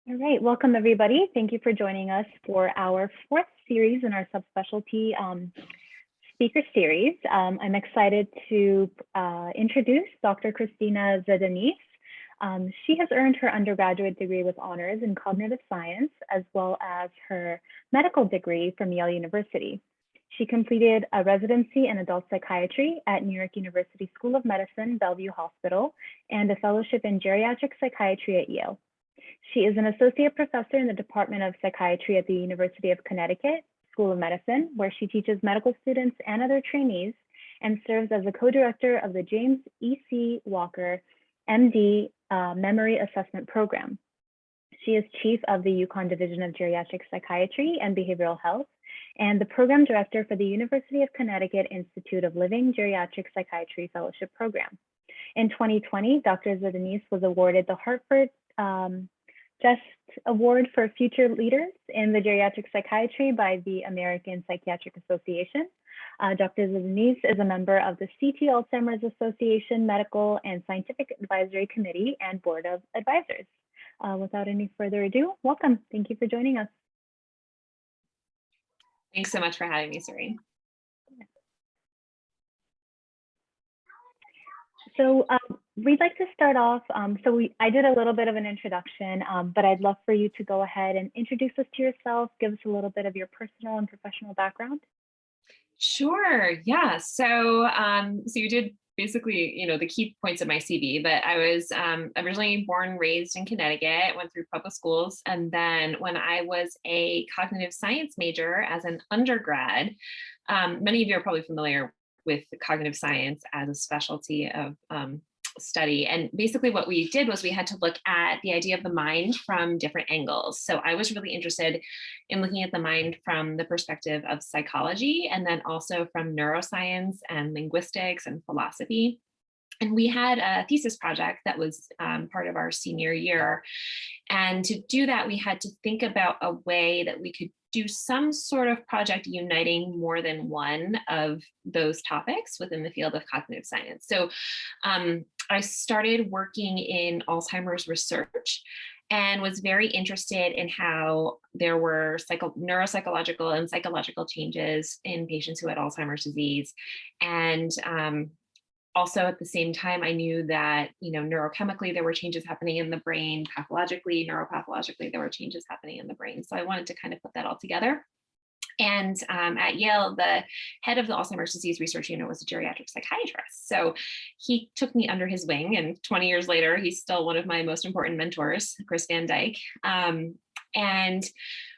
All right, welcome everybody. Thank you for joining us for our fourth series in our subspecialty speaker series. I'm excited to introduce Dr. Kristina Zdanys. She has earned her undergraduate degree with honors in cognitive science, as well as her medical degree from Yale University. She completed a residency in adult psychiatry at New York University School of Medicine, Bellevue Hospital, and a fellowship in geriatric psychiatry at Yale. She is an associate professor in the Department of Psychiatry at the University of Connecticut School of Medicine, where she teaches medical students and other trainees, and serves as a co-director of the James E.C. Walker MD Memory Assessment Program. She is chief of the UConn Division of Geriatric Psychiatry and Behavioral Health, and the program director for the University of Connecticut-Institute of Living Geriatric Psychiatry Fellowship Program. In 2020, Dr. Zdanys was awarded the Hartford-Jeste Award for Future Leaders in the Geriatric Psychiatry by the American Psychiatric Association. Dr. Zdanys is a member of the CT Alzheimer's Association Medical and Scientific Advisory Committee and Board of Advisors. Without any further ado, welcome. Thank you for joining us. Thanks so much for having me, Serene. So we'd like to start off, I did a little bit of an introduction, but I'd love for you to go ahead and introduce us to yourself, give us a little bit of your personal and professional background. Sure, yeah. So you did basically, the key points of my CV, but I was originally born and raised in Connecticut, went through public schools. And then when I was a cognitive science major as an undergrad, many of you are probably familiar with cognitive science as a specialty of study. And basically what we did was we had to look at the idea of the mind from different angles. So I was really interested in looking at the mind from the perspective of psychology, and then also from neuroscience and linguistics and philosophy. And we had a thesis project that was part of our senior year. And to do that, we had to think about a way that we could do some sort of project uniting more than one of those topics within the field of cognitive science. So I started working in Alzheimer's research and was very interested in how there were neuropsychological and psychological changes in patients who had Alzheimer's disease. And also at the same time, I knew that, neurochemically, there were changes happening in the brain, pathologically, neuropathologically, there were changes happening in the brain. So I wanted to kind of put that all together. And at Yale, the head of the Alzheimer's disease research unit was a geriatric psychiatrist. So he took me under his wing, and 20 years later, he's still one of my most important mentors, Chris Van Dyke, and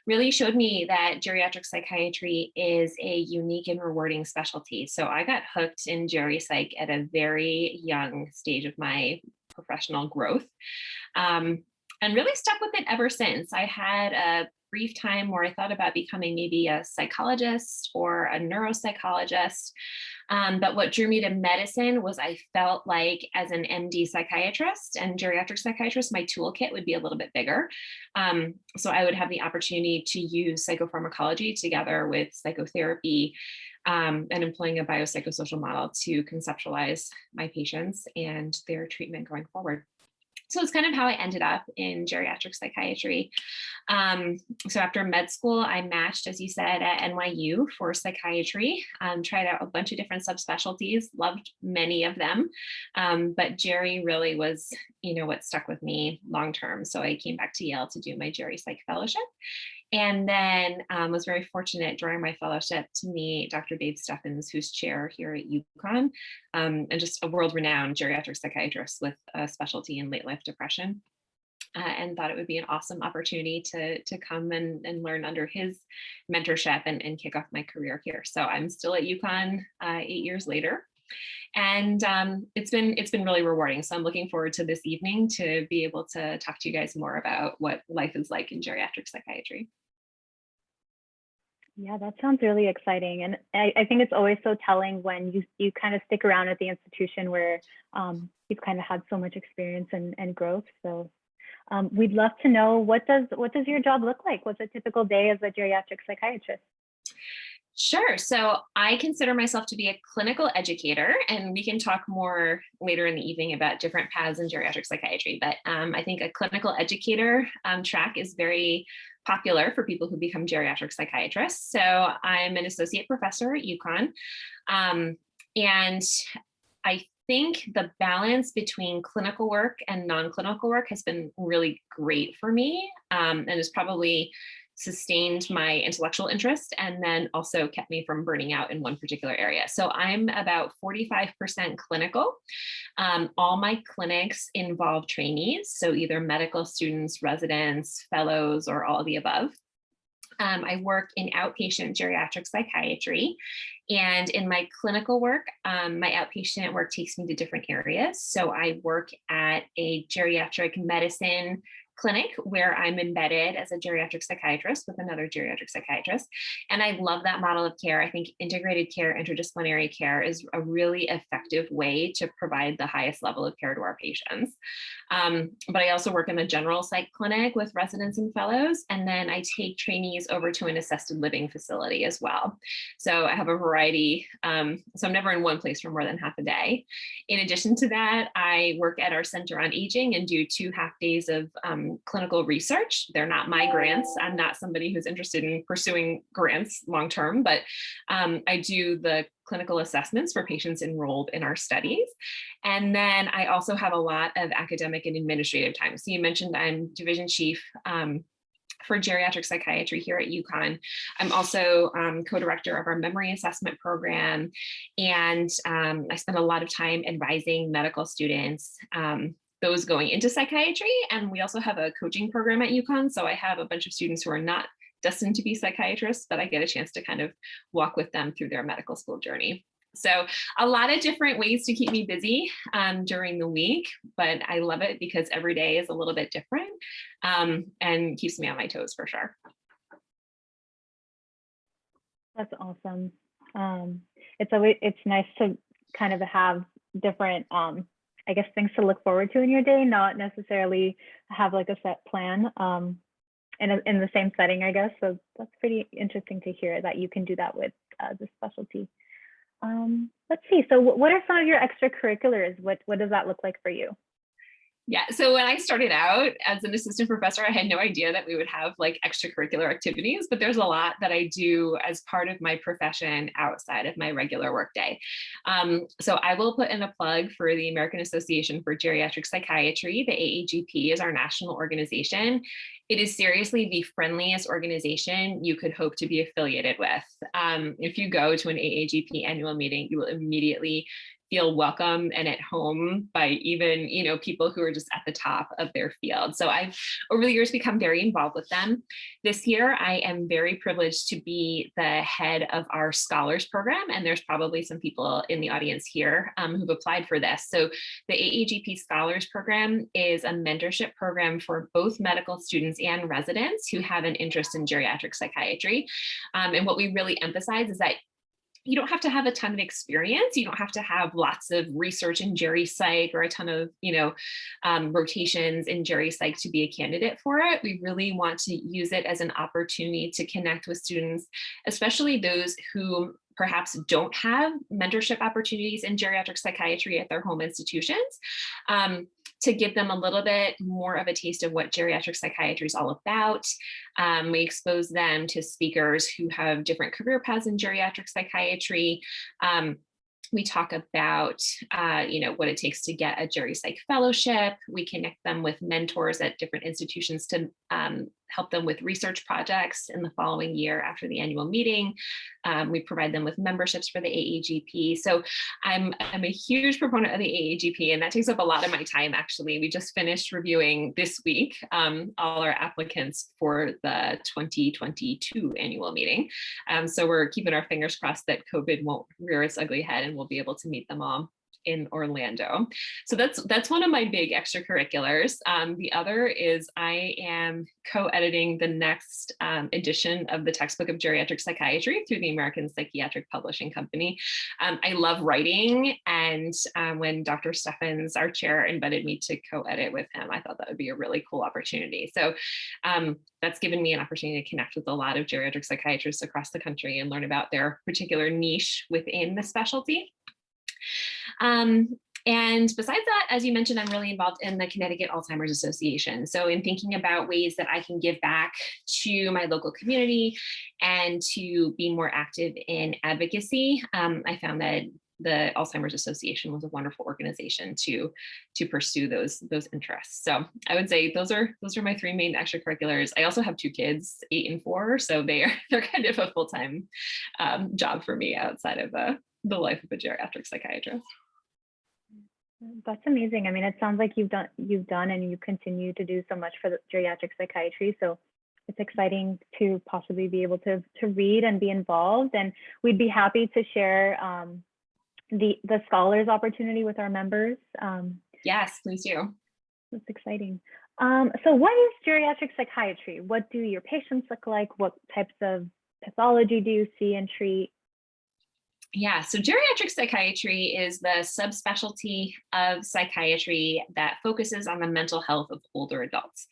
really showed me that geriatric psychiatry is a unique and rewarding specialty. So I got hooked in geri psych at a very young stage of my professional growth, and really stuck with it ever since. I had a brief time where I thought about becoming maybe a psychologist or a neuropsychologist. But what drew me to medicine was I felt like as an MD psychiatrist and geriatric psychiatrist, my toolkit would be a little bit bigger. So I would have the opportunity to use psychopharmacology together with psychotherapy and employing a biopsychosocial model to conceptualize my patients and their treatment going forward. So it's kind of how I ended up in geriatric psychiatry. So after med school, I matched, as you said, at NYU for psychiatry, tried out a bunch of different subspecialties, loved many of them. But geri really was, what stuck with me long-term. So I came back to Yale to do my geri psych fellowship. And then was very fortunate during my fellowship to meet Dr. Dave Steffens, who's chair here at UConn, and just a world-renowned geriatric psychiatrist with a specialty in late life depression, and thought it would be an awesome opportunity to come and learn under his mentorship and kick off my career here. So I'm still at UConn 8 years later. And it's been really rewarding. So I'm looking forward to this evening to be able to talk to you guys more about what life is like in geriatric psychiatry. Yeah, that sounds really exciting. And I think it's always so telling when you kind of stick around at the institution where you've kind of had so much experience and growth. So we'd love to know, what does your job look like? What's a typical day as a geriatric psychiatrist? Sure. So I consider myself to be a clinical educator, and we can talk more later in the evening about different paths in geriatric psychiatry. But I think a clinical educator track is very popular for people who become geriatric psychiatrists. So I'm an associate professor at UConn. And I think the balance between clinical work and non-clinical work has been really great for me, and has probably sustained my intellectual interest and then also kept me from burning out in one particular area. So I'm about 45% clinical. All my clinics involve trainees, so either medical students, residents, fellows, or all of the above. I work in outpatient geriatric psychiatry. And in my clinical work, my outpatient work takes me to different areas. So I work at a geriatric medicine clinic where I'm embedded as a geriatric psychiatrist with another geriatric psychiatrist. And I love that model of care. I think integrated care, interdisciplinary care is a really effective way to provide the highest level of care to our patients. But I also work in the general psych clinic with residents and fellows. And then I take trainees over to an assisted living facility as well. So I have a variety. So I'm never in one place for more than half a day. In addition to that, I work at our Center on Aging and do 2 half days of clinical research. They're not my grants. I'm not somebody who's interested in pursuing grants long-term, but I do the clinical assessments for patients enrolled in our studies. And then I also have a lot of academic and administrative time. So you mentioned I'm division chief for geriatric psychiatry here at UConn. I'm also co-director of our memory assessment program. And I spend a lot of time advising medical students, those going into psychiatry. And we also have a coaching program at UConn. So I have a bunch of students who are not destined to be psychiatrists, but I get a chance to kind of walk with them through their medical school journey. So a lot of different ways to keep me busy during the week, but I love it because every day is a little bit different and keeps me on my toes for sure. That's awesome. It's nice to kind of have different, I guess, things to look forward to in your day, not necessarily have like a set plan in the same setting, I guess. So that's pretty interesting to hear that you can do that with the specialty. Let's see. So what are some of your extracurriculars? What does that look like for you? Yeah, so when I started out as an assistant professor, I had no idea that we would have like extracurricular activities, but there's a lot that I do as part of my profession outside of my regular workday. So I will put in a plug for the American Association for Geriatric Psychiatry. The AAGP is our national organization. It is seriously the friendliest organization you could hope to be affiliated with. If you go to an AAGP annual meeting, you will immediately feel welcome and at home by even, people who are just at the top of their field. So I've over the years become very involved with them. This year, I am very privileged to be the head of our scholars program. And there's probably some people in the audience here who've applied for this. So the AAGP scholars program is a mentorship program for both medical students and residents who have an interest in geriatric psychiatry. And what we really emphasize is that you don't have to have a ton of experience. You don't have to have lots of research in geri psych or a ton of, rotations in geri psych to be a candidate for it. We really want to use it as an opportunity to connect with students, especially those who perhaps don't have mentorship opportunities in geriatric psychiatry at their home institutions, to give them a little bit more of a taste of what geriatric psychiatry is all about. We expose them to speakers who have different career paths in geriatric psychiatry. We talk about, what it takes to get a geri psych fellowship. We connect them with mentors at different institutions to help them with research projects in the following year after the annual meeting. We provide them with memberships for the AAGP. So I'm a huge proponent of the AAGP, and that takes up a lot of my time, actually. We just finished reviewing this week all our applicants for the 2022 annual meeting. So we're keeping our fingers crossed that COVID won't rear its ugly head and we'll be able to meet them all in Orlando. So that's one of my big extracurriculars. The other is I am co-editing the next edition of the textbook of Geriatric Psychiatry through the American Psychiatric Publishing Company. I love writing, and when Dr. Steffens, our chair, invited me to co-edit with him, I thought that would be a really cool opportunity. So that's given me an opportunity to connect with a lot of geriatric psychiatrists across the country and learn about their particular niche within the specialty. And besides that, as you mentioned, I'm really involved in the Connecticut Alzheimer's Association. So in thinking about ways that I can give back to my local community and to be more active in advocacy, I found that the Alzheimer's Association was a wonderful organization to pursue those interests. So I would say those are my three main extracurriculars. I also have two kids, 8 and 4, so they're kind of a full-time job for me outside of the life of a geriatric psychiatrist. That's amazing. I mean, it sounds like you've done and you continue to do so much for the geriatric psychiatry. So it's exciting to possibly be able to read and be involved. And we'd be happy to share the scholars opportunity with our members. Yes, please do. That's exciting. So what is geriatric psychiatry? What do your patients look like? What types of pathology do you see and treat? Yeah, so geriatric psychiatry is the subspecialty of psychiatry that focuses on the mental health of older adults.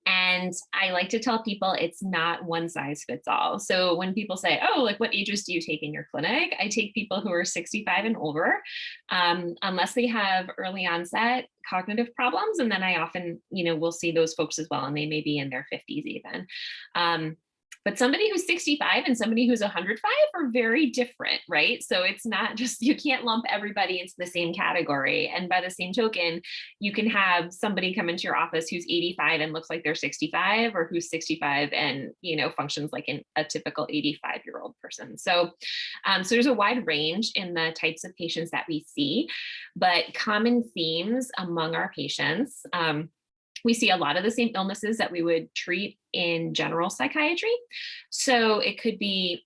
And I like to tell people it's not one size fits all. So when people say, oh, like what ages do you take in your clinic? I take people who are 65 and older, unless they have early onset cognitive problems. And then I often, will see those folks as well, and they may be in their 50s even. But somebody who's 65 and somebody who's 105 are very different, right? So it's not just, you can't lump everybody into the same category. And by the same token, you can have somebody come into your office who's 85 and looks like they're 65, or who's 65 and, functions like a typical 85-year-old person. So there's a wide range in the types of patients that we see, but common themes among our patients, we see a lot of the same illnesses that we would treat in general psychiatry. So it could be,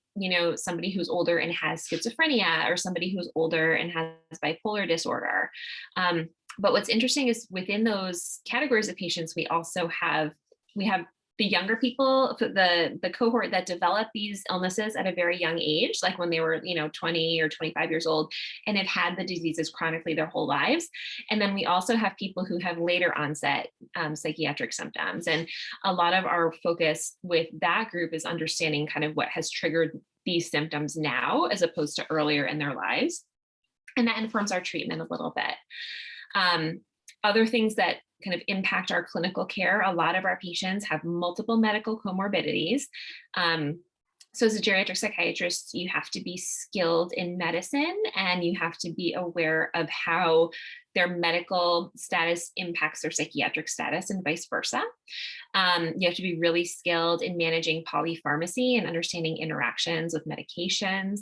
somebody who's older and has schizophrenia, or somebody who's older and has bipolar disorder. But what's interesting is within those categories of patients, we have the younger people, the cohort that develop these illnesses at a very young age, like when they were, 20 or 25 years old, and have had the diseases chronically their whole lives. And then we also have people who have later onset psychiatric symptoms. And a lot of our focus with that group is understanding kind of what has triggered these symptoms now, as opposed to earlier in their lives. And that informs our treatment a little bit. Other things that kind of impact our clinical care, a lot of our patients have multiple medical comorbidities. So as a geriatric psychiatrist, you have to be skilled in medicine, and you have to be aware of how their medical status impacts their psychiatric status and vice versa. You have to be really skilled in managing polypharmacy and understanding interactions with medications.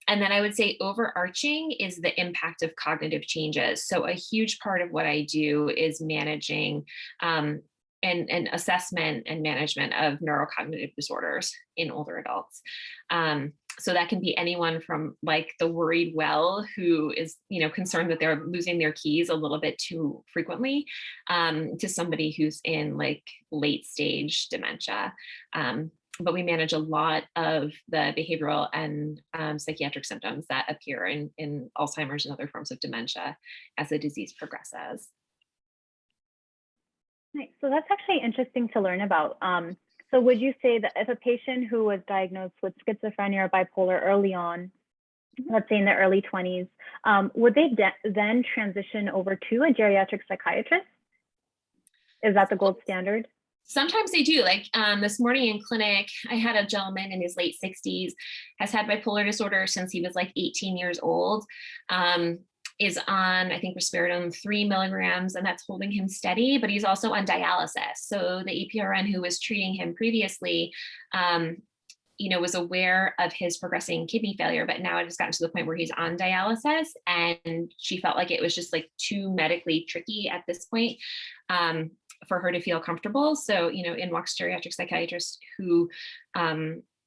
And then I would say overarching is the impact of cognitive changes. So a huge part of what I do is managing and assessment and management of neurocognitive disorders in older adults. So that can be anyone from like the worried well who is, concerned that they're losing their keys a little bit too frequently, to somebody who's in like late stage dementia. But we manage a lot of the behavioral and psychiatric symptoms that appear in Alzheimer's and other forms of dementia as the disease progresses. Nice. So that's actually interesting to learn about. So would you say that if a patient who was diagnosed with schizophrenia or bipolar early on, let's say in their early 20s, would they then transition over to a geriatric psychiatrist? Is that the gold standard? Sometimes they do. Like this morning in clinic, I had a gentleman in his late 60s, has had bipolar disorder since he was like 18 years old, is on, I think, risperidone 3 milligrams, and that's holding him steady, but he's also on dialysis. So the EPRN who was treating him previously, was aware of his progressing kidney failure, but now it has gotten to the point where he's on dialysis, and she felt like it was just like too medically tricky at this point for her to feel comfortable. So, in walks geriatric psychiatrist who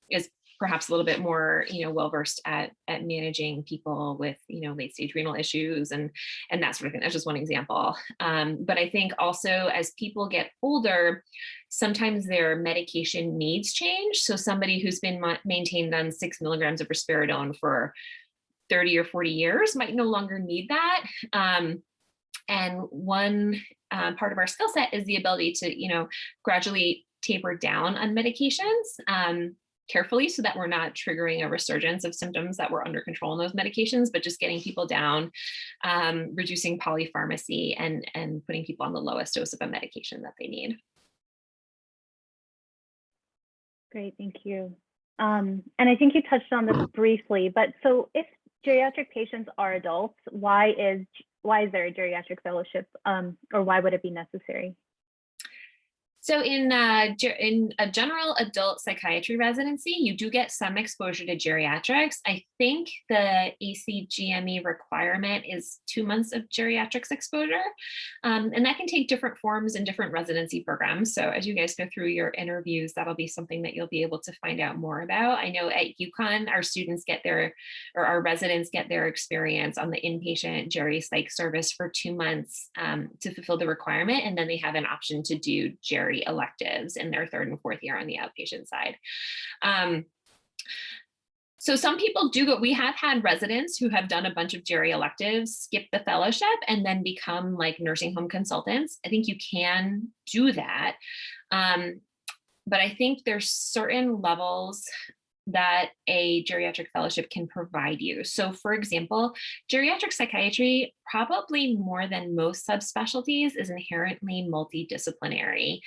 is perhaps a little bit more, well-versed at managing people with, late-stage renal issues and that sort of thing. That's just one example. But I think also as people get older, sometimes their medication needs change. So somebody who's been maintained on 6 milligrams of risperidone for 30 or 40 years might no longer need that. And one part of our skill set is the ability to, gradually taper down on medications carefully so that we're not triggering a resurgence of symptoms that were under control in those medications, but just getting people down, reducing polypharmacy and putting people on the lowest dose of a medication that they need. Great, thank you. And I think you touched on this briefly, but so if geriatric patients are adults, why is there a geriatric fellowship, or why would it be necessary? So in a general adult psychiatry residency, you do get some exposure to geriatrics. I think the ACGME requirement is 2 months of geriatrics exposure. And that can take different forms in different residency programs. So as you guys go through your interviews, that'll be something that you'll be able to find out more about. I know at UConn, our residents get their experience on the inpatient geri psych service for 2 months to fulfill the requirement. And then they have an option to do geri electives in their 3rd and 4th year on the outpatient side. So some people do go, we have had residents who have done a bunch of geri electives, skip the fellowship, and then become like nursing home consultants. I think you can do that. But I think there's certain levels that a geriatric fellowship can provide you. So for example, geriatric psychiatry, probably more than most subspecialties, is inherently multidisciplinary.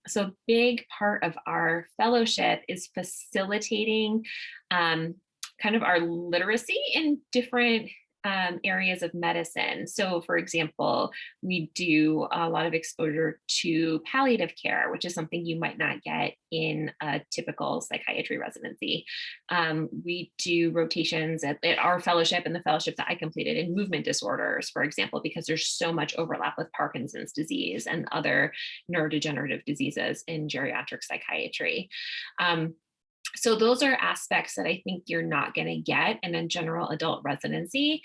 So a big part of our fellowship is facilitating kind of our literacy in different areas of medicine. So for example, we do a lot of exposure to palliative care, which is something you might not get in a typical psychiatry residency. We do rotations at our fellowship and the fellowship that I completed in movement disorders, for example, because there's so much overlap with Parkinson's disease and other neurodegenerative diseases in geriatric psychiatry. So those are aspects that I think you're not going to get in a general adult residency.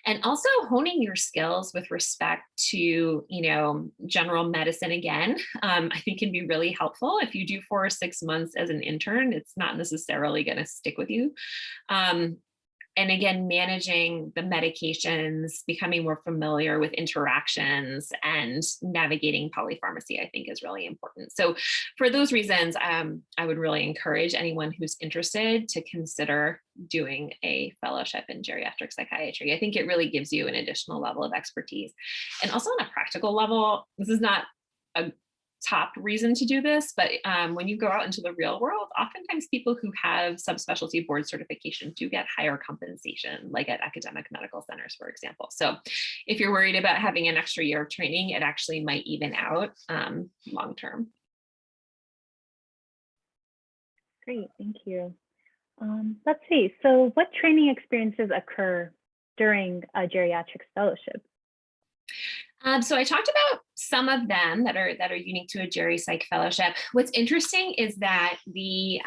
And also honing your skills with respect to, general medicine again, I think can be really helpful. If you do 4 or 6 months as an intern, it's not necessarily going to stick with you. And again, managing the medications, becoming more familiar with interactions and navigating polypharmacy, I think is really important. So for those reasons, I would really encourage anyone who's interested to consider doing a fellowship in geriatric psychiatry. I think it really gives you an additional level of expertise. And also on a practical level, this is not a top reason to do this, but when you go out into the real world, oftentimes people who have subspecialty board certification do get higher compensation, like at academic medical centers, for example. So if you're worried about having an extra year of training, it actually might even out long term. Great, thank you. Let's see, so what training experiences occur during a geriatrics fellowship? So I talked about some of them that are unique to a geri psych fellowship. What's interesting is that the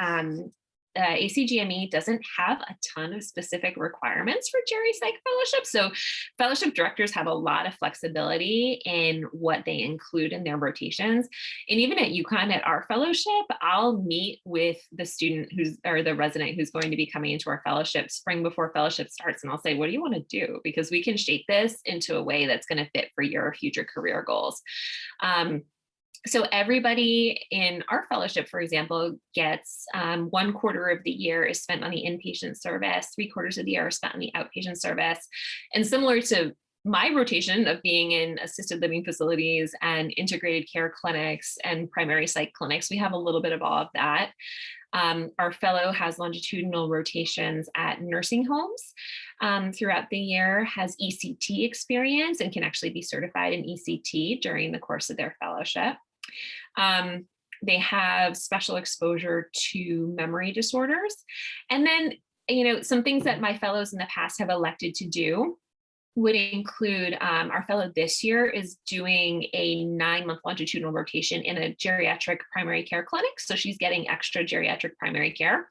ACGME doesn't have a ton of specific requirements for geri psych fellowship. So fellowship directors have a lot of flexibility in what they include in their rotations. And even at UConn, at our fellowship, I'll meet with the student or the resident who's going to be coming into our fellowship spring before fellowship starts. And I'll say, what do you want to do? Because we can shape this into a way that's going to fit for your future career goals. So everybody in our fellowship, for example, gets 1/4 of the year is spent on the inpatient service, 3/4 of the year is spent on the outpatient service. And similar to my rotation of being in assisted living facilities and integrated care clinics and primary psych clinics, we have a little bit of all of that. Our fellow has longitudinal rotations at nursing homes throughout the year, has ECT experience and can actually be certified in ECT during the course of their fellowship. They have special exposure to memory disorders. And then, some things that my fellows in the past have elected to do would include our fellow this year is doing a 9-month longitudinal rotation in a geriatric primary care clinic. So she's getting extra geriatric primary care.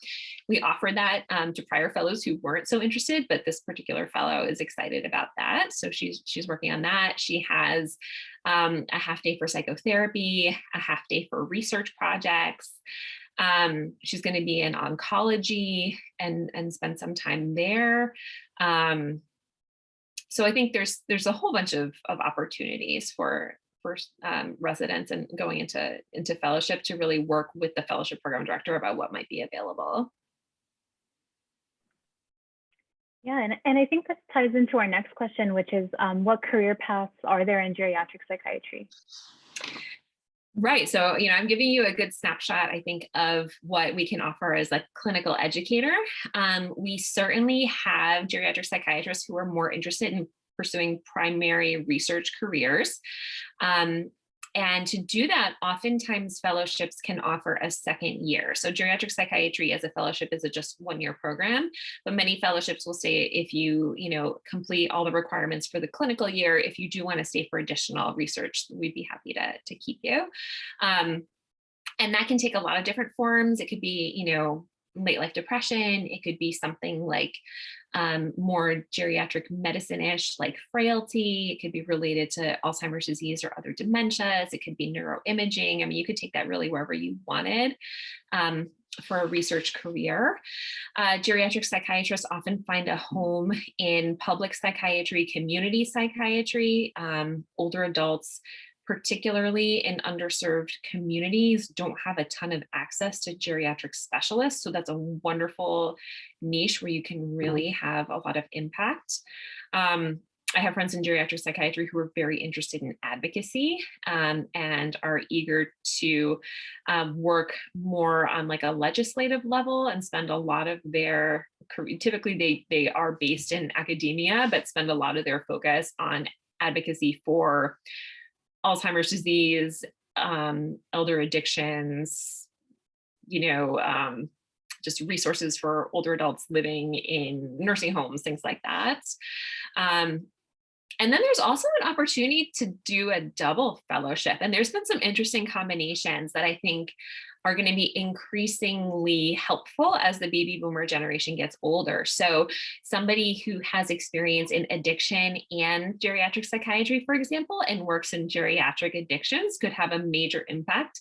We offered that to prior fellows who weren't so interested, but this particular fellow is excited about that. So she's working on that. She has a half day for psychotherapy, a half day for research projects. She's going to be in oncology and spend some time there. So I think there's a whole bunch of opportunities for residents and going into fellowship to really work with the fellowship program director about what might be available. Yeah, and I think this ties into our next question, which is what career paths are there in geriatric psychiatry? Right. So, I'm giving you a good snapshot, I think, of what we can offer as a clinical educator. We certainly have geriatric psychiatrists who are more interested in pursuing primary research careers. And to do that, oftentimes fellowships can offer a second year. So geriatric psychiatry as a fellowship is a just 1-year program, but many fellowships will say if you, complete all the requirements for the clinical year, if you do want to stay for additional research, we'd be happy to keep you. And that can take a lot of different forms. It could be, late life depression. It could be something like more geriatric medicine-ish, like frailty. It could be related to Alzheimer's disease or other dementias. It could be neuroimaging. I mean, you could take that really wherever you wanted for a research career. Geriatric psychiatrists often find a home in public psychiatry, community psychiatry. Older adults, particularly in underserved communities, don't have a ton of access to geriatric specialists. So that's a wonderful niche where you can really have a lot of impact. I have friends in geriatric psychiatry who are very interested in advocacy and are eager to work more on like a legislative level and spend a lot of their career. Typically they are based in academia, but spend a lot of their focus on advocacy for Alzheimer's disease, elder addictions, just resources for older adults living in nursing homes, things like that. And then there's also an opportunity to do a double fellowship. And there's been some interesting combinations that I think are going to be increasingly helpful as the baby boomer generation gets older. So somebody who has experience in addiction and geriatric psychiatry, for example, and works in geriatric addictions could have a major impact.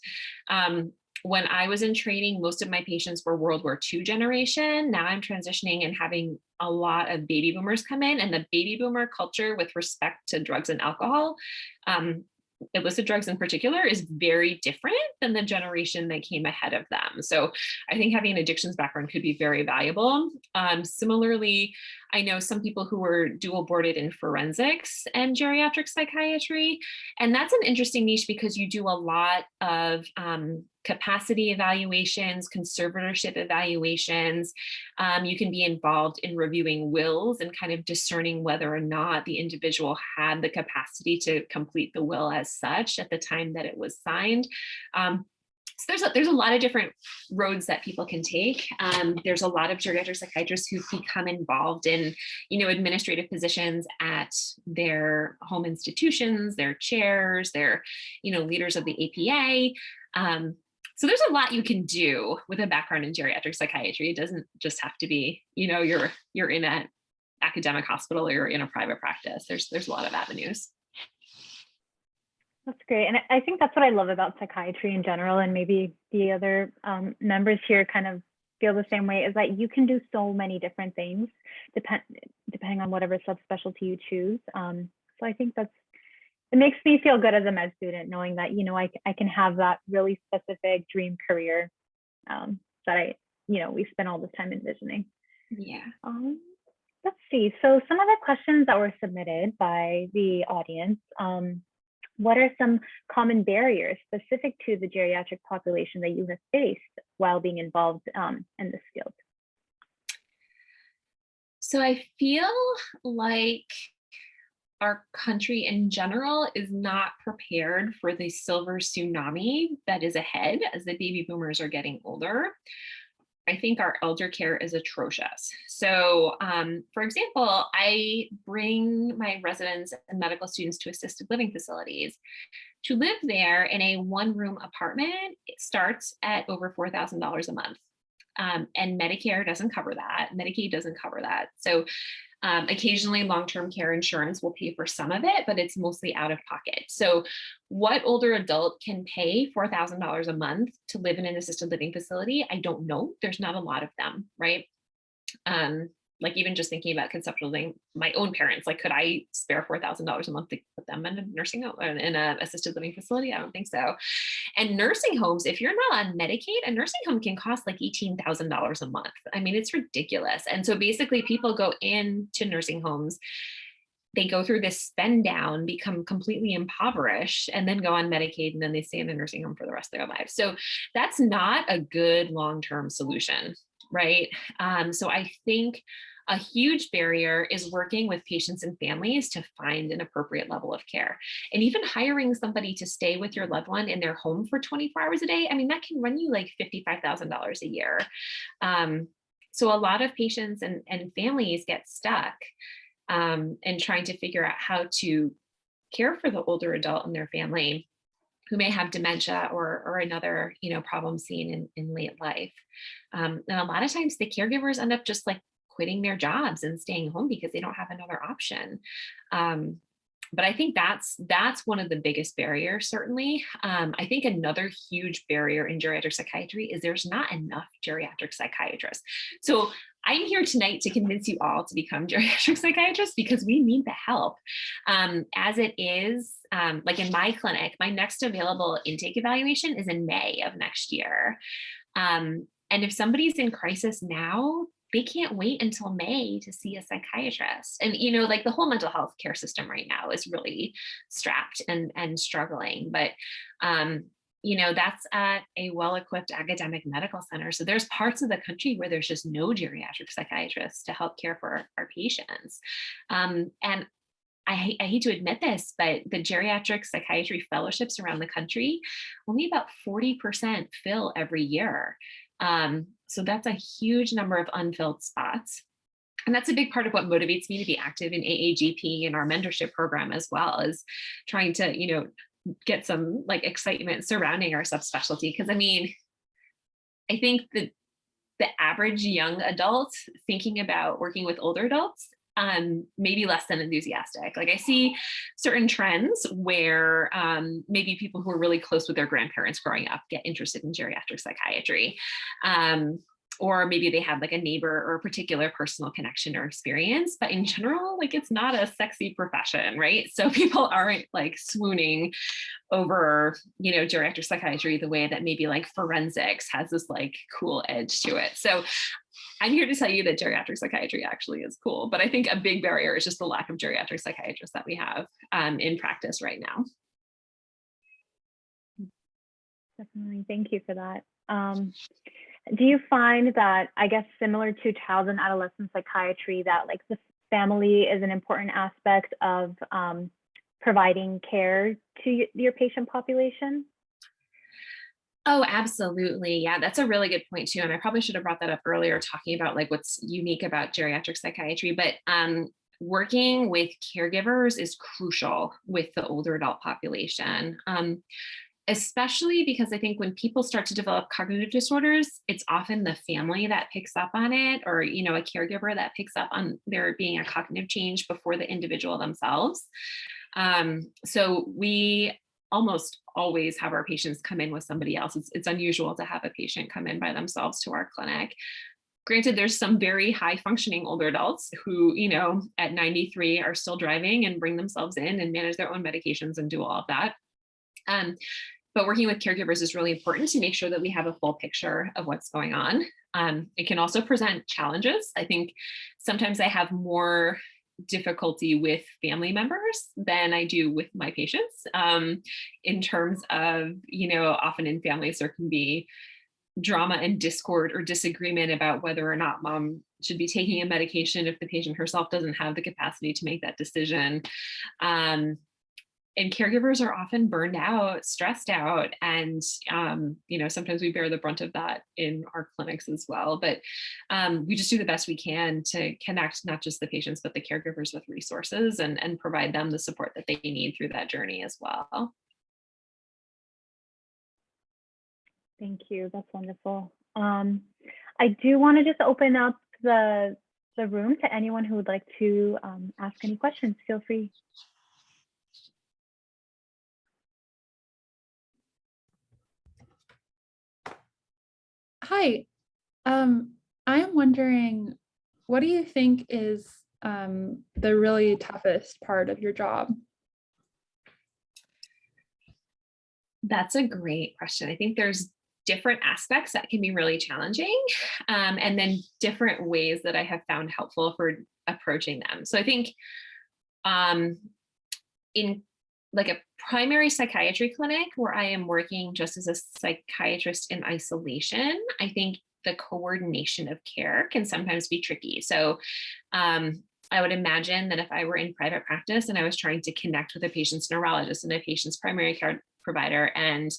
When I was in training, most of my patients were World War II generation. Now I'm transitioning and having a lot of baby boomers come in, and the baby boomer culture with respect to drugs and alcohol, illicit drugs in particular, is very different than the generation that came ahead of them. So I think having an addictions background could be very valuable. Similarly, I know some people who were dual boarded in forensics and geriatric psychiatry. And that's an interesting niche because you do a lot of capacity evaluations, conservatorship evaluations. You can be involved in reviewing wills and kind of discerning whether or not the individual had the capacity to complete the will as such at the time that it was signed. So there's a lot of different roads that people can take. There's a lot of geriatric psychiatrists who've become involved in, administrative positions at their home institutions, their chairs, their, leaders of the APA. So there's a lot you can do with a background in geriatric psychiatry. It doesn't just have to be, you're in an academic hospital or you're in a private practice. There's a lot of avenues. That's great. And I think that's what I love about psychiatry in general, and maybe the other members here kind of feel the same way, is that you can do so many different things depending on whatever subspecialty you choose. So I think it makes me feel good as a med student knowing that, I can have that really specific dream career that we spent all this time envisioning. Yeah. Let's see. So some of the questions that were submitted by the audience, what are some common barriers specific to the geriatric population that you have faced while being involved in this field? So I feel like our country in general is not prepared for the silver tsunami that is ahead as the baby boomers are getting older. I think our elder care is atrocious. So, for example, I bring my residents and medical students to assisted living facilities. To live there in a one-room apartment, it starts at over $4,000 a month. And Medicare doesn't cover that. Medicaid doesn't cover that. So occasionally long-term care insurance will pay for some of it, but it's mostly out of pocket. So what older adult can pay $4,000 a month to live in an assisted living facility? I don't know. There's not a lot of them, right? Like even just thinking about conceptualizing my own parents, like could I spare $4,000 a month to put them in a nursing home, in an assisted living facility? I don't think so. And nursing homes, if you're not on Medicaid, a nursing home can cost like $18,000 a month. I mean, it's ridiculous. And so basically people go into nursing homes, they go through this spend down, become completely impoverished, and then go on Medicaid, and then they stay in a nursing home for the rest of their lives. So that's not a good long-term solution, right? So I think a huge barrier is working with patients and families to find an appropriate level of care. And even hiring somebody to stay with your loved one in their home for 24 hours a day, I mean, that can run you like $55,000 a year. So a lot of patients and families get stuck in trying to figure out how to care for the older adult in their family who may have dementia or another, problem seen in late life. And a lot of times the caregivers end up just like quitting their jobs and staying home because they don't have another option. But I think that's one of the biggest barriers, certainly. I think another huge barrier in geriatric psychiatry is there's not enough geriatric psychiatrists. So I'm here tonight to convince you all to become geriatric psychiatrists because we need the help. As it is, like in my clinic, my next available intake evaluation is in May of next year. And if somebody's in crisis now, they can't wait until May to see a psychiatrist. And, like the whole mental health care system right now is really strapped and struggling. But, that's at a well-equipped academic medical center. So there's parts of the country where there's just no geriatric psychiatrists to help care for our patients. And I hate to admit this, but the geriatric psychiatry fellowships around the country, only about 40% fill every year. So that's a huge number of unfilled spots. And that's a big part of what motivates me to be active in AAGP and our mentorship program as well, is trying to, get some like excitement surrounding our subspecialty. Because I mean, I think that the average young adult thinking about working with older adults maybe less than enthusiastic. Like I see certain trends where maybe people who are really close with their grandparents growing up get interested in geriatric psychiatry. Or maybe they have like a neighbor or a particular personal connection or experience, but in general, like it's not a sexy profession, right? So people aren't like swooning over, geriatric psychiatry the way that maybe like forensics has this like cool edge to it. So I'm here to tell you that geriatric psychiatry actually is cool, but I think a big barrier is just the lack of geriatric psychiatrists that we have in practice right now. Definitely. Thank you for that. Do you find that, I guess, similar to child and adolescent psychiatry, that like the family is an important aspect of providing care to your patient population? Oh, absolutely. Yeah, that's a really good point too. And I probably should have brought that up earlier, talking about like what's unique about geriatric psychiatry, but working with caregivers is crucial with the older adult population. Especially because I think when people start to develop cognitive disorders, it's often the family that picks up on it, or, a caregiver that picks up on there being a cognitive change before the individual themselves. So we almost always have our patients come in with somebody else. It's unusual to have a patient come in by themselves to our clinic. Granted, there's some very high functioning older adults who, at 93 are still driving and bring themselves in and manage their own medications and do all of that. But working with caregivers is really important to make sure that we have a full picture of what's going on. It can also present challenges. I think sometimes I have more difficulty with family members than I do with my patients, in terms of, often in families there can be drama and discord or disagreement about whether or not mom should be taking a medication if the patient herself doesn't have the capacity to make that decision. and caregivers are often burned out, stressed out, and sometimes we bear the brunt of that in our clinics as well. But we just do the best we can to connect not just the patients but the caregivers with resources and provide them the support that they need through that journey as well. Thank you. That's wonderful. I do want to just open up the room to anyone who would like to ask any questions. Feel free. Hi, I am wondering, what do you think is the really toughest part of your job? That's a great question. I think there's different aspects that can be really challenging, and then different ways that I have found helpful for approaching them. So I think in like a primary psychiatry clinic where I am working just as a psychiatrist in isolation, I think the coordination of care can sometimes be tricky. So I would imagine that if I were in private practice and I was trying to connect with a patient's neurologist and a patient's primary care provider and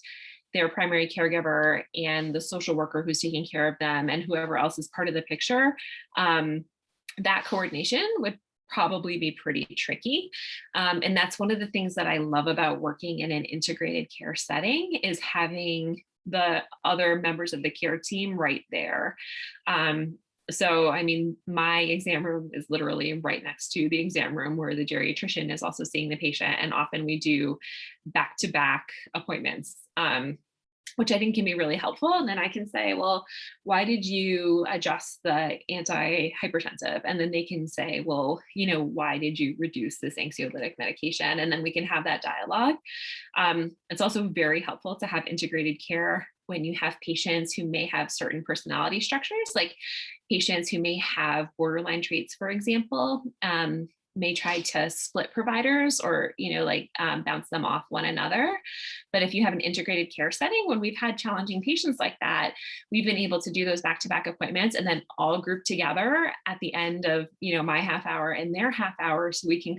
their primary caregiver and the social worker who's taking care of them and whoever else is part of the picture, that coordination would probably be pretty tricky. And that's one of the things that I love about working in an integrated care setting is having the other members of the care team right there. So, I mean, my exam room is literally right next to the exam room where the geriatrician is also seeing the patient. And often we do back-to-back appointments, which I think can be really helpful. And then I can say, well, why did you adjust the antihypertensive? And then they can say, well, why did you reduce this anxiolytic medication? And then we can have that dialogue. It's also very helpful to have integrated care when you have patients who may have certain personality structures, like patients who may have borderline traits, for example, may try to split providers or, bounce them off one another. But if you have an integrated care setting, when we've had challenging patients like that, we've been able to do those back-to-back appointments and then all group together at the end of, my half hour and their half hour. So we can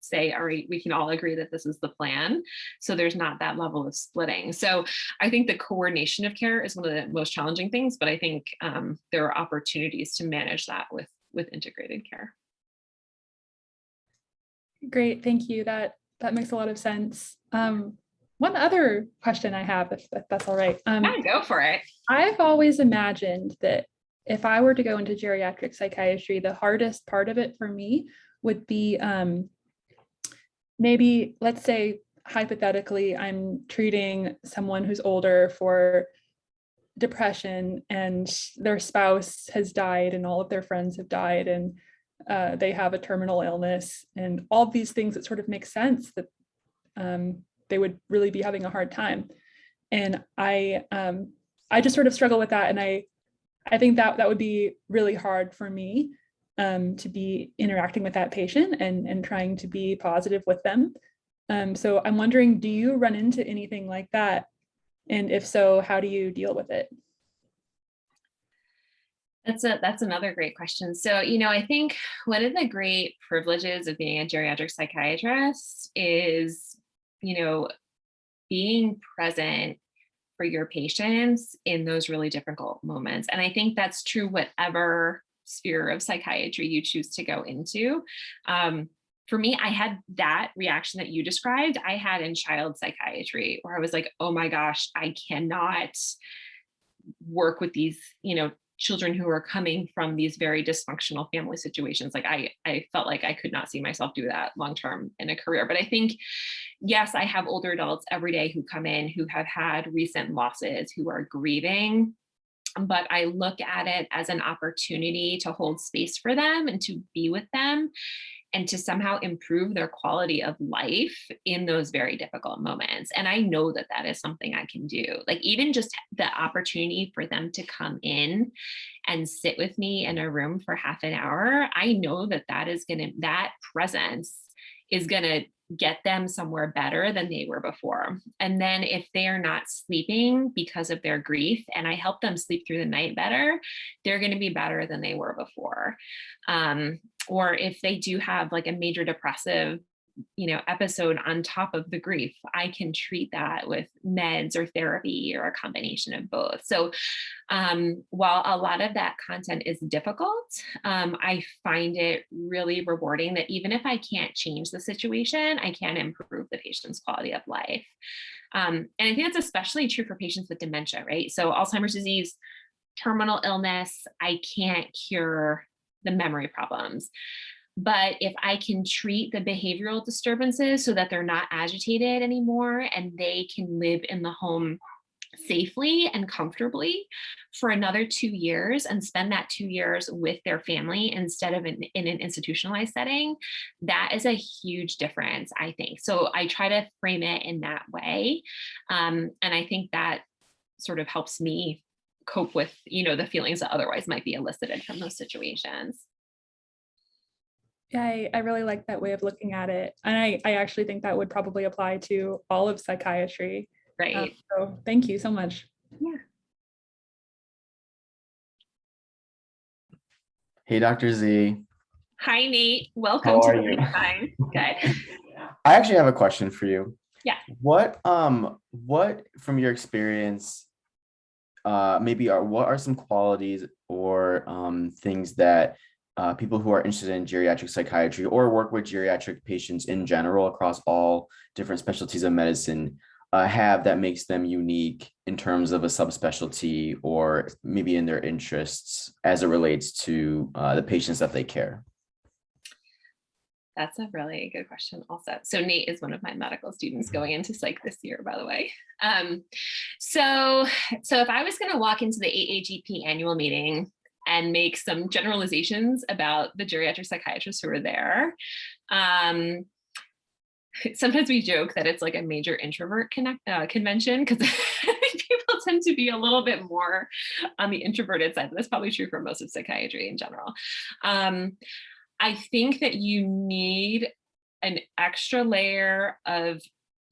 say, all right, we can all agree that this is the plan. So there's not that level of splitting. So I think the coordination of care is one of the most challenging things, but I think there are opportunities to manage that with integrated care. Great, thank you. That makes a lot of sense. One other question I have, if that's all right. Yeah, go for it. I've always imagined that if I were to go into geriatric psychiatry, the hardest part of it for me would be maybe, let's say, hypothetically, I'm treating someone who's older for depression and their spouse has died and all of their friends have died and they have a terminal illness and all of these things that sort of make sense that they would really be having a hard time. And I just sort of struggle with that. And I think that would be really hard for me to be interacting with that patient and trying to be positive with them. So I'm wondering, do you run into anything like that? And if so, how do you deal with it? That's another great question. So, I think one of the great privileges of being a geriatric psychiatrist is, being present for your patients in those really difficult moments. And I think that's true whatever sphere of psychiatry you choose to go into. For me, I had that reaction that you described, I had in child psychiatry, where I was like, oh my gosh, I cannot work with these, children who are coming from these very dysfunctional family situations. Like I felt like I could not see myself do that long-term in a career. But I think, yes, I have older adults every day who come in who have had recent losses, who are grieving. But I look at it as an opportunity to hold space for them and to be with them and to somehow improve their quality of life in those very difficult moments. And I know that that is something I can do. Like even just the opportunity for them to come in and sit with me in a room for half an hour, I know that that presence is gonna get them somewhere better than they were before. And then if they are not sleeping because of their grief and I help them sleep through the night better, they're going to be better than they were before. Or if they do have like a major depressive episode on top of the grief, I can treat that with meds or therapy or a combination of both. So while a lot of that content is difficult, I find it really rewarding that even if I can't change the situation, I can improve the patient's quality of life. And I think that's especially true for patients with dementia, right? So Alzheimer's disease, terminal illness, I can't cure the memory problems. But if I can treat the behavioral disturbances so that they're not agitated anymore and they can live in the home safely and comfortably for another 2 years and spend that 2 years with their family instead of in an institutionalized setting, that is a huge difference, I think. So I try to frame it in that way. And I think that sort of helps me cope with, the feelings that otherwise might be elicited from those situations. Yeah, I really like that way of looking at it. And I actually think that would probably apply to all of psychiatry. Right. So thank you so much. Yeah. Hey, Dr. Z. Hi, Nate. Welcome How to are the you? Time. Good. I actually have a question for you. Yeah. What from your experience, what are some qualities or things that people who are interested in geriatric psychiatry or work with geriatric patients in general across all different specialties of medicine have that makes them unique in terms of a subspecialty or maybe in their interests as it relates to the patients that they care? That's a really good question also. So Nate is one of my medical students going into psych this year, by the way. So if I was going to walk into the AAGP annual meeting and make some generalizations about the geriatric psychiatrists who are there, sometimes we joke that it's like a major introvert convention because people tend to be a little bit more on the introverted side. That's probably true for most of psychiatry in general. I think that you need an extra layer of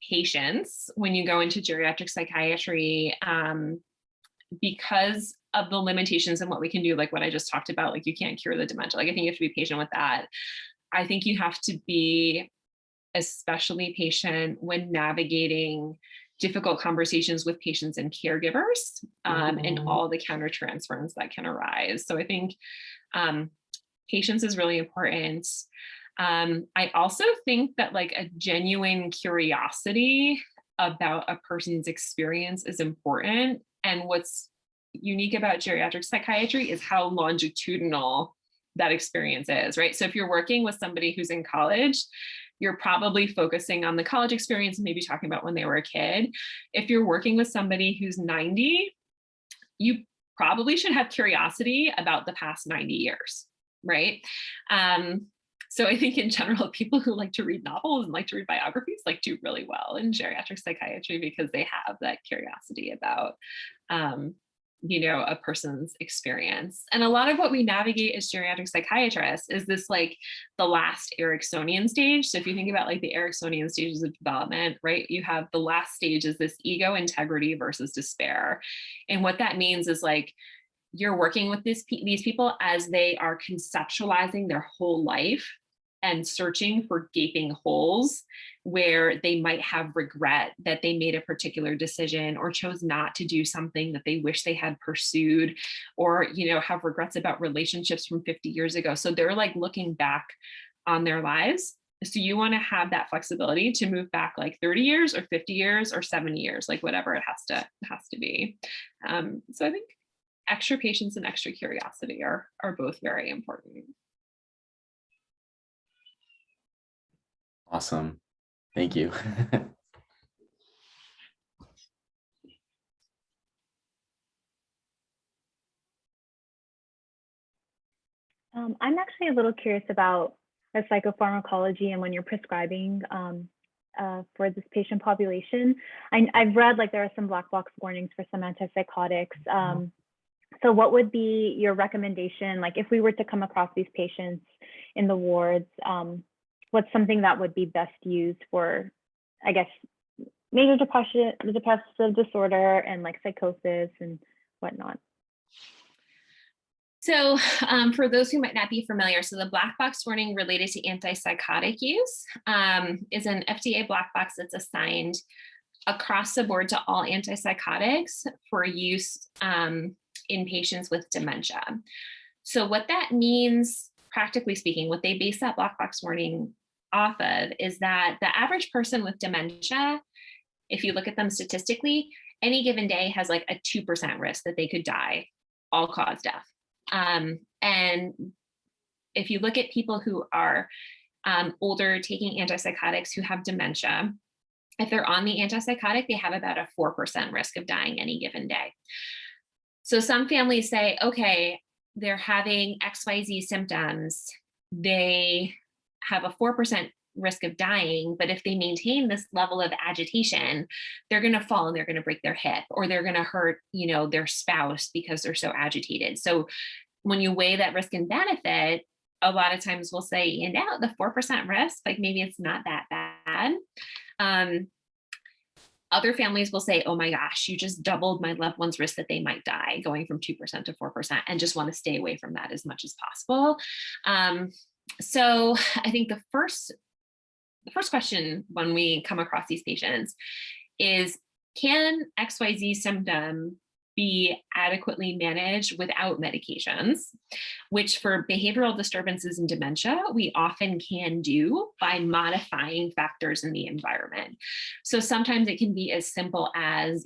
patience when you go into geriatric psychiatry because of the limitations and what we can do, like what I just talked about, like you can't cure the dementia. Like I think you have to be patient with that. I think you have to be especially patient when navigating difficult conversations with patients and caregivers and all the countertransference that can arise. So I think patience is really important. I also think that like a genuine curiosity about a person's experience is important. And what's unique about geriatric psychiatry is how longitudinal that experience is, right? So if you're working with somebody who's in college, you're probably focusing on the college experience and maybe talking about when they were a kid. If you're working with somebody who's 90, you probably should have curiosity about the past 90 years, right? So I think in general, people who like to read novels and like to read biographies like do really well in geriatric psychiatry because they have that curiosity about a person's experience. And a lot of what we navigate as geriatric psychiatrists is this like the last Ericksonian stage. So if you think about like the Ericksonian stages of development, right, you have the last stage is this ego integrity versus despair. And what that means is like, you're working with these people as they are conceptualizing their whole life and searching for gaping holes where they might have regret that they made a particular decision or chose not to do something that they wish they had pursued, or, have regrets about relationships from 50 years ago. So they're like looking back on their lives. So you want to have that flexibility to move back like 30 years or 50 years or 70 years, like whatever it has to be. So I think extra patience and extra curiosity are both very important. Awesome. Thank you. I'm actually a little curious about the psychopharmacology and when you're prescribing for this patient population. I've read like there are some black box warnings for some antipsychotics. So what would be your recommendation? Like if we were to come across these patients in the wards, what's something that would be best used for, I guess, major depression, the depressive disorder and like psychosis and whatnot? So for those who might not be familiar, so the black box warning related to antipsychotic use is an FDA black box that's assigned across the board to all antipsychotics for use in patients with dementia. So what that means, practically speaking, what they base that black box warning off of is that the average person with dementia, if you look at them statistically, any given day has like a 2% risk that they could die, all cause death. And if you look at people who are older taking antipsychotics who have dementia, if they're on the antipsychotic, they have about a 4% risk of dying any given day. So some families say, okay, they're having XYZ symptoms, they have a 4% risk of dying, but if they maintain this level of agitation, they're going to fall and they're going to break their hip, or they're going to hurt, their spouse because they're so agitated. So when you weigh that risk and benefit, a lot of times we'll say, and out the 4% risk, like maybe it's not that bad. Other families will say, oh my gosh, you just doubled my loved one's risk that they might die, going from 2% to 4%, and just want to stay away from that as much as possible. So I think the first question when we come across these patients is, can XYZ symptom be adequately managed without medications, which for behavioral disturbances in dementia, we often can do by modifying factors in the environment. So sometimes it can be as simple as,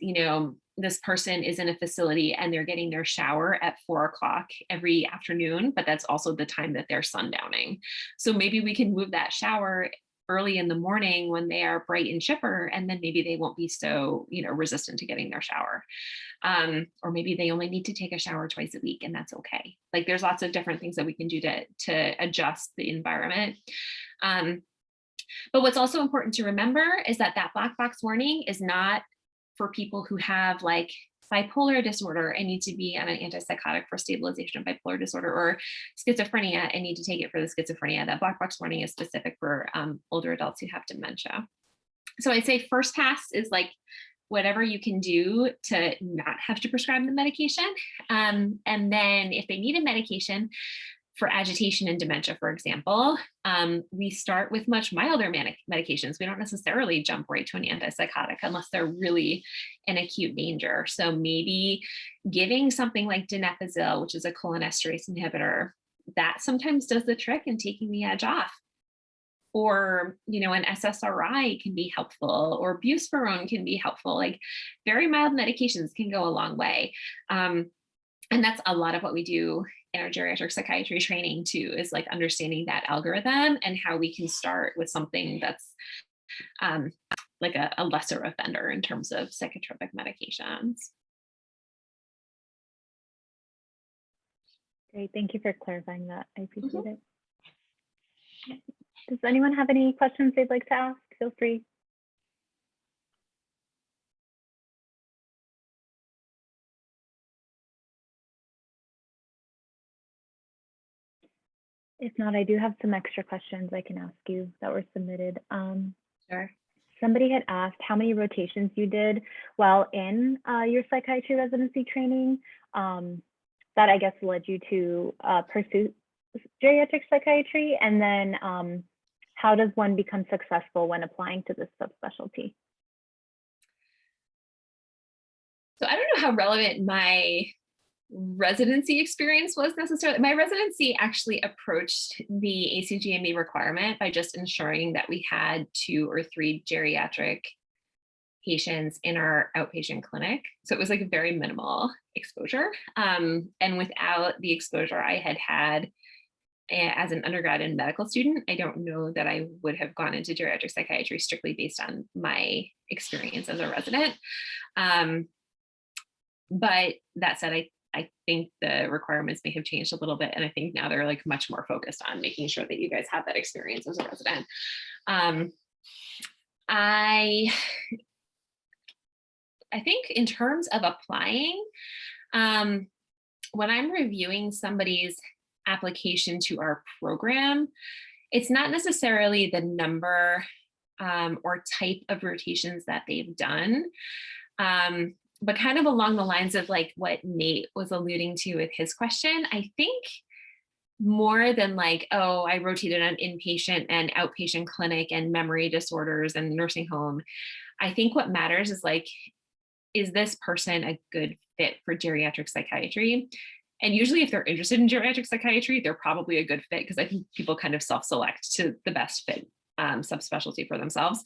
this person is in a facility and they're getting their shower at 4 o'clock every afternoon, but that's also the time that they're sundowning. So maybe we can move that shower early in the morning when they are bright and chipper, and then maybe they won't be so, resistant to getting their shower. Or maybe they only need to take a shower twice a week, and that's okay. Like there's lots of different things that we can do to adjust the environment. But what's also important to remember is that black box warning is not for people who have like bipolar disorder and need to be on an antipsychotic for stabilization of bipolar disorder, or schizophrenia and need to take it for the schizophrenia. That black box warning is specific for older adults who have dementia. So I'd say first pass is like whatever you can do to not have to prescribe the medication. And then if they need a medication for agitation and dementia, for example, we start with much milder medications. We don't necessarily jump right to an antipsychotic unless they're really in acute danger. So maybe giving something like donepezil, which is a cholinesterase inhibitor, that sometimes does the trick in taking the edge off. Or, an SSRI can be helpful, or buspirone can be helpful. Like very mild medications can go a long way. And that's a lot of what we do in our geriatric psychiatry training too, is like understanding that algorithm and how we can start with something that's like a lesser offender in terms of psychotropic medications. Great, thank you for clarifying that. I appreciate it. Does anyone have any questions they'd like to ask? Feel free. If not, I do have some extra questions I can ask you that were submitted. Sure. Somebody had asked how many rotations you did while in your psychiatry residency training that I guess led you to pursue geriatric psychiatry, and then how does one become successful when applying to this subspecialty? So I don't know how relevant my residency experience was necessarily. My residency actually approached the ACGME requirement by just ensuring that we had 2 or 3 geriatric patients in our outpatient clinic. So it was like a very minimal exposure. And without the exposure I had as an undergrad and medical student, I don't know that I would have gone into geriatric psychiatry strictly based on my experience as a resident. But that said, I think the requirements may have changed a little bit. And I think now they're like much more focused on making sure that you guys have that experience as a resident. I think in terms of applying, when I'm reviewing somebody's application to our program, it's not necessarily the number or type of rotations that they've done. but kind of along the lines of like what Nate was alluding to with his question, I think more than like, oh, I rotated on inpatient and outpatient clinic and memory disorders and nursing home. I think what matters is like, is this person a good fit for geriatric psychiatry? And usually if they're interested in geriatric psychiatry, they're probably a good fit, because I think people kind of self-select to the best fit subspecialty for themselves.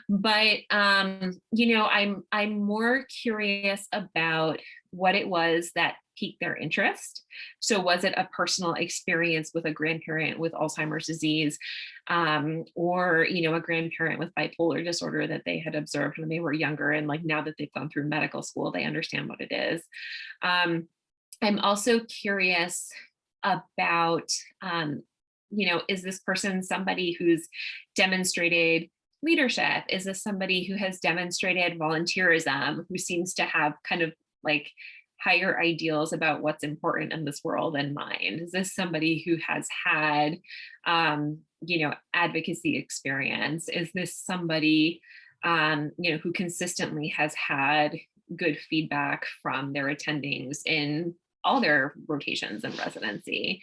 But you know, I'm more curious about what it was that piqued their interest. So was it a personal experience with a grandparent with Alzheimer's disease, or, you know, a grandparent with bipolar disorder that they had observed when they were younger, and like now that they've gone through medical school, they understand what it is. I'm also curious about, you know, is this person somebody who's demonstrated leadership? Is this somebody who has demonstrated volunteerism, who seems to have kind of like higher ideals about what's important in this world in mind? Is this somebody who has had, you know, advocacy experience? Is this somebody, you know, who consistently has had good feedback from their attendings in all their rotations and residency?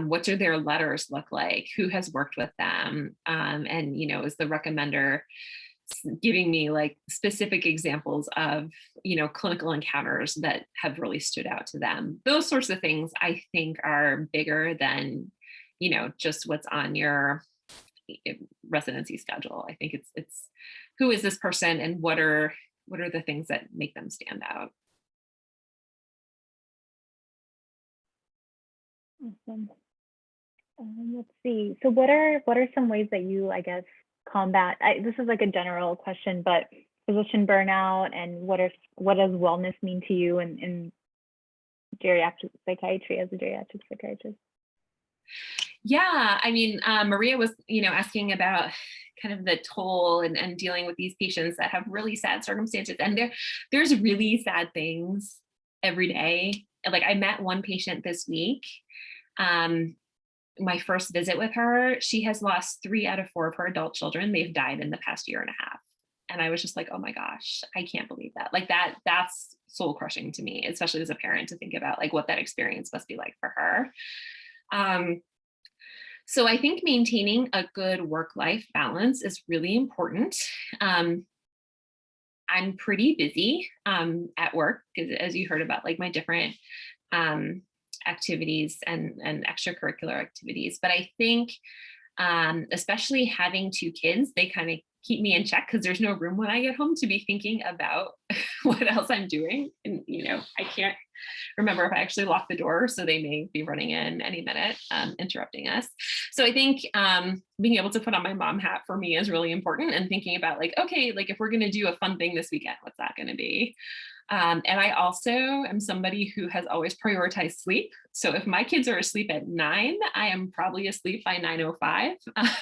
What do their letters look like? Who has worked with them? And, you know, is the recommender giving me like specific examples of, you know, clinical encounters that have really stood out to them? Those sorts of things I think are bigger than, you know, just what's on your residency schedule. I think it's who is this person and what are the things that make them stand out? Awesome. Let's see. So what are some ways that you, I guess, combat? This is like a general question, but physician burnout, and what does wellness mean to you in geriatric psychiatry as a geriatric psychiatrist? Yeah, I mean, Maria was, you know, asking about kind of the toll and dealing with these patients that have really sad circumstances, and there's really sad things every day. Like I met one patient this week. My first visit with her, she has lost 3 out of 4 of her adult children. They've died in the past year and a half. And I was just like, oh my gosh, I can't believe that. Like that's soul crushing to me, especially as a parent, to think about like what that experience must be like for her. So I think maintaining a good work-life balance is really important. I'm pretty busy at work, because as you heard about like my different activities and extracurricular activities. But I think especially having 2 kids, they kind of keep me in check, because there's no room when I get home to be thinking about what else I'm doing. And, you know, I can't remember if I actually locked the door, so they may be running in any minute, interrupting us. So I think being able to put on my mom hat for me is really important, and thinking about like, okay, like if we're going to do a fun thing this weekend, what's that going to be? And I also am somebody who has always prioritized sleep. So if my kids are asleep at 9, I am probably asleep by 9:05,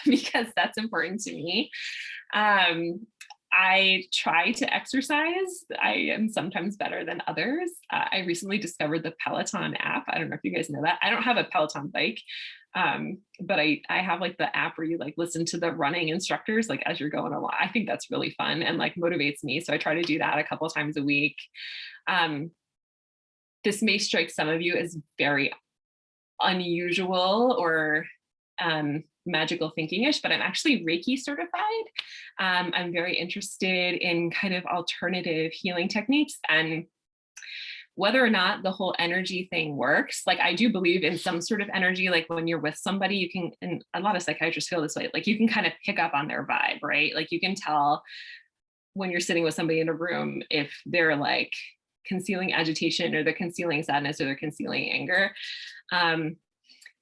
because that's important to me. I try to exercise. I am sometimes better than others. I recently discovered the Peloton app. I don't know if you guys know that. I don't have a Peloton bike, but I have like the app where you like listen to the running instructors like as you're going along. I think that's really fun and like motivates me. So I try to do that a couple of times a week. This may strike some of you as very unusual or magical thinking-ish, but I'm actually Reiki certified. I'm very interested in kind of alternative healing techniques, and whether or not the whole energy thing works. Like I do believe in some sort of energy, like when you're with somebody, you can, and a lot of psychiatrists feel this way, like you can kind of pick up on their vibe, right? Like you can tell when you're sitting with somebody in a room if they're like concealing agitation, or they're concealing sadness, or they're concealing anger.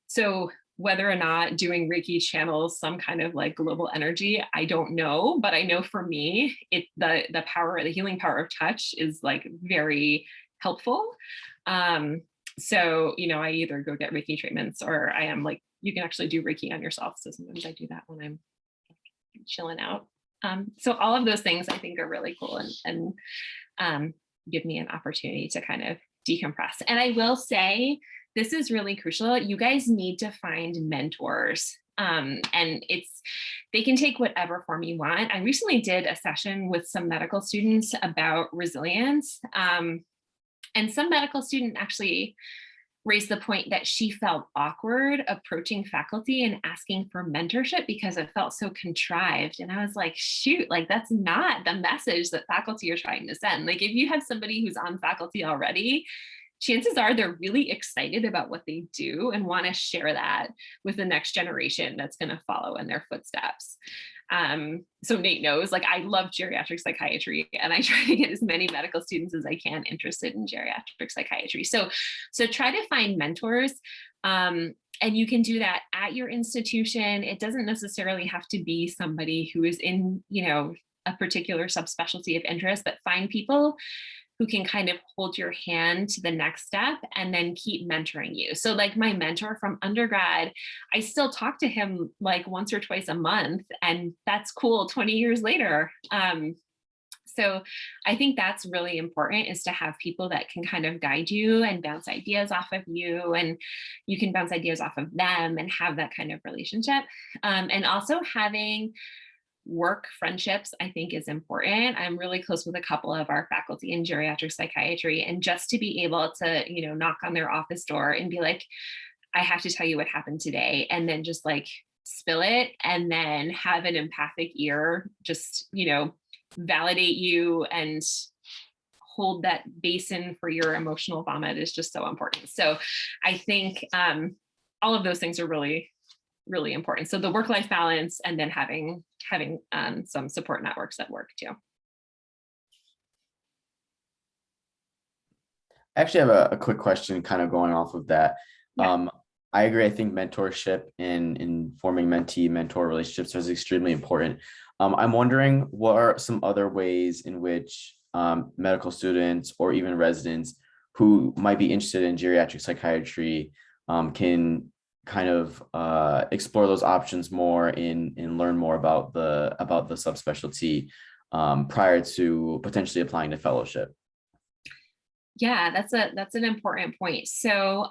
So whether or not doing Reiki channels some kind of like global energy, I don't know, but I know for me, the power, the healing power of touch is like very helpful. So, you know, I either go get Reiki treatments, or I am like, you can actually do Reiki on yourself. So sometimes I do that when I'm chilling out. So all of those things I think are really cool, and give me an opportunity to kind of decompress. And I will say, this is really crucial. You guys need to find mentors And they can take whatever form you want. I recently did a session with some medical students about resilience. And some medical student actually raised the point that she felt awkward approaching faculty and asking for mentorship because it felt so contrived. And I was like, shoot, like that's not the message that faculty are trying to send. Like if you have somebody who's on faculty already, chances are they're really excited about what they do and want to share that with the next generation that's going to follow in their footsteps. So Nate knows, like, I love geriatric psychiatry, and I try to get as many medical students as I can interested in geriatric psychiatry. So try to find mentors. And you can do that at your institution. It doesn't necessarily have to be somebody who is in, a particular subspecialty of interest, but find people who can kind of hold your hand to the next step and then keep mentoring you. So like my mentor from undergrad, I still talk to him like once or twice a month, and that's cool 20 years later. So I think that's really important, is to have people that can kind of guide you and bounce ideas off of you, and you can bounce ideas off of them and have that kind of relationship. And also having work friendships, I think, is important. I'm really close with a couple of our faculty in geriatric psychiatry, and just to be able to, knock on their office door and be like, I have to tell you what happened today, and then just like spill it, and then have an empathic ear, just, validate you and hold that basin for your emotional vomit is just so important. So I think all of those things are really, really important. So the work-life balance, and then having some support networks at work too. I actually have a quick question kind of going off of that. Yeah. I agree. I think mentorship in forming mentee-mentor relationships is extremely important. I'm wondering, what are some other ways in which medical students or even residents who might be interested in geriatric psychiatry can kind of explore those options more and learn more about the subspecialty prior to potentially applying to fellowship? Yeah, that's an important point. So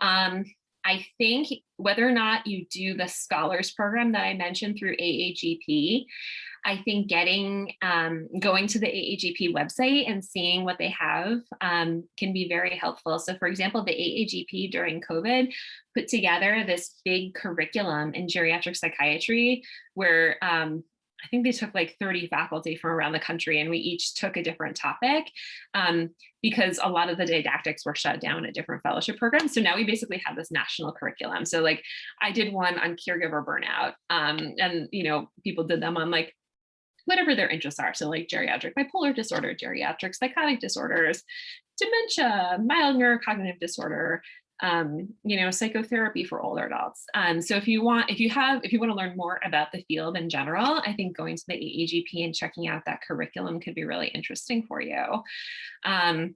I think whether or not you do the scholars program that I mentioned through AAGP, I think going to the AAGP website and seeing what they have can be very helpful. So for example, the AAGP during COVID put together this big curriculum in geriatric psychiatry where I think they took like 30 faculty from around the country, and we each took a different topic because a lot of the didactics were shut down at different fellowship programs. So now we basically have this national curriculum. So like I did one on caregiver burnout, and people did them on like whatever their interests are. So like geriatric bipolar disorder, geriatric psychotic disorders, dementia, mild neurocognitive disorder, psychotherapy for older adults. So if you want to learn more about the field in general, I think going to the AAGP and checking out that curriculum could be really interesting for you. And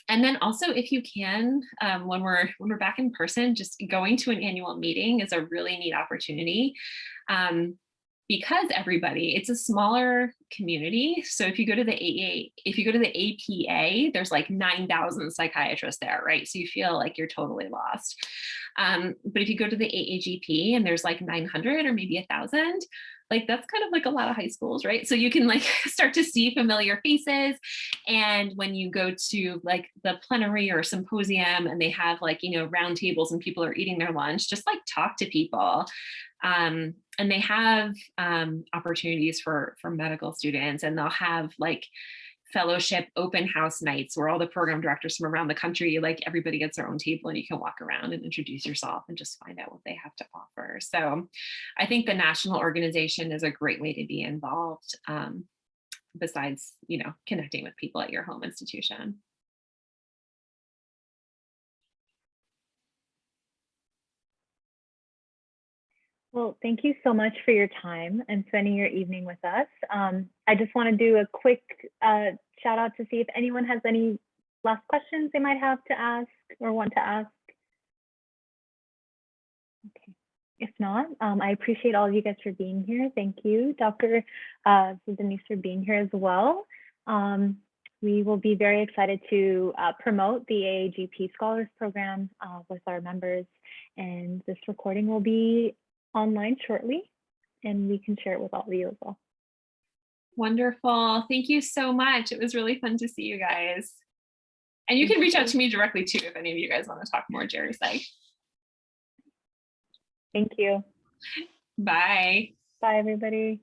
then also, if you can, when we're back in person, just going to an annual meeting is a really neat opportunity. Because it's a smaller community. So if you go to the APA, there's like 9,000 psychiatrists there, right? So you feel like you're totally lost. But if you go to the AAGP and there's like 900 or maybe 1,000, like that's kind of like a lot of high schools, right? So you can like start to see familiar faces. And when you go to like the plenary or symposium and they have like, round tables and people are eating their lunch, just like talk to people. And they have opportunities for medical students, and they'll have like fellowship open house nights where all the program directors from around the country, like everybody gets their own table and you can walk around and introduce yourself and just find out what they have to offer. So I think the national organization is a great way to be involved, besides, connecting with people at your home institution. Well, thank you so much for your time and spending your evening with us. I just want to do a quick shout out to see if anyone has any last questions they might have to ask or want to ask. Okay. If not, I appreciate all of you guys for being here. Thank you, Dr. Zdanys, for being here as well. We will be very excited to promote the AAGP Scholars Program with our members, and this recording will be online shortly, and we can share it with all of you as well. Wonderful. Thank you so much. It was really fun to see you guys. And you can reach out to me directly too if any of you guys want to talk more Geri Psych. Thank you. Bye. Bye, everybody.